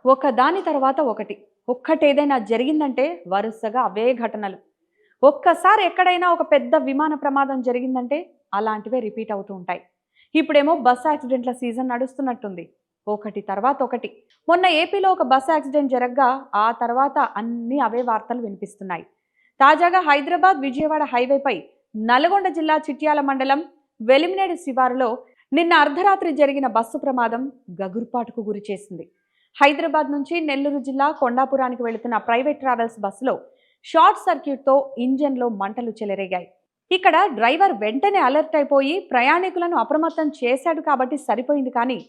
ఒకదాని తర్వాత ఒకటి. ఒక్కటేదైనా జరిగిందంటే వరుసగా అవే ఘటనలు. ఒక్కసారి ఎక్కడైనా ఒక పెద్ద విమాన ప్రమాదం జరిగిందంటే అలాంటివే రిపీట్ అవుతూ ఉంటాయి. ఇప్పుడేమో బస్ యాక్సిడెంట్ల సీజన్ నడుస్తున్నట్టుంది. ఒకటి తర్వాత ఒకటి. మొన్న ఏపీలో ఒక బస్ యాక్సిడెంట్ జరగ్గా ఆ తర్వాత అన్ని అవే వార్తలు వినిపిస్తున్నాయి. తాజాగా హైదరాబాద్ విజయవాడ హైవేపై నల్గొండ జిల్లా చిట్యాల మండలం వెలిమినేడు శివారులో నిన్న అర్ధరాత్రి జరిగిన బస్సు ప్రమాదం గగుర్పాటుకు గురిచేసింది. హైదరాబాద్ నుంచి నెల్లూరు జిల్లా కొండాపురానికి వెళుతున్న ప్రైవేట్ ట్రావెల్స్ బస్సులో షార్ట్ సర్క్యూట్తో ఇంజన్లో మంటలు చెలరేగాయి. ఇక్కడ డ్రైవర్ వెంటనే అలర్ట్ అయిపోయి ప్రయాణికులను అప్రమత్తం చేశాడు కాబట్టి సరిపోయింది, కానీ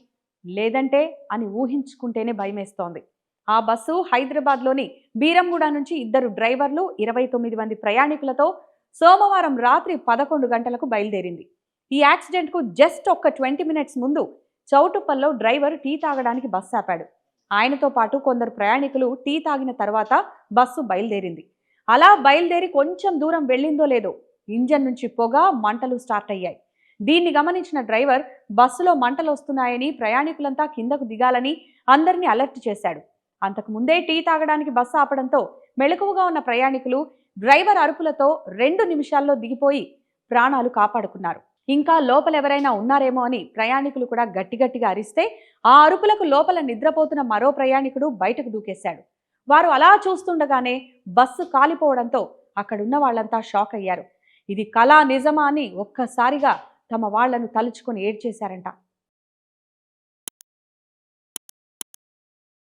లేదంటే అని ఊహించుకుంటేనే భయమేస్తోంది. ఆ బస్సు హైదరాబాద్లోని బీరంగూడ నుంచి ఇద్దరు డ్రైవర్లు 29 మంది ప్రయాణికులతో సోమవారం రాత్రి 11 గంటలకు బయలుదేరింది. ఈ యాక్సిడెంట్కు జస్ట్ ఒక్క 20 మినిట్స్ ముందు చౌటుప్పల్లో డ్రైవర్ టీ తాగడానికి బస్సు ఆపాడు. ఆయనతో పాటు కొందరు ప్రయాణికులు టీ తాగిన తర్వాత బస్సు బయలుదేరింది. అలా బయలుదేరి కొంచెం దూరం వెళ్ళిందో లేదో ఇంజన్ నుంచి పొగ, మంటలు స్టార్ట్ అయ్యాయి. దీన్ని గమనించిన డ్రైవర్ బస్సులో మంటలు వస్తున్నాయని, ప్రయాణికులంతా కిందకు దిగాలని అందరినీ అలర్ట్ చేశాడు. అంతకు ముందే టీ తాగడానికి బస్సు ఆపడంతో మెలకువగా ఉన్న ప్రయాణికులు డ్రైవర్ అరుపులతో 2 నిమిషాల్లో దిగిపోయి ప్రాణాలు కాపాడుకున్నారు. ఇంకా లోపలెవరైనా ఉన్నారేమో అని ప్రయాణికులు కూడా గట్టిగట్టిగా అరిస్తే ఆ అరుపులకు లోపల నిద్రపోతున్న మరో ప్రయాణికుడు బయటకు దూకేశాడు. వారు అలా చూస్తుండగానే బస్సు కాలిపోవడంతో అక్కడున్న వాళ్ళంతా షాక్ అయ్యారు. ఇది కళా నిజమా అని ఒక్కసారిగా తమ వాళ్లను తలుచుకొని ఏడ్చేశారంట.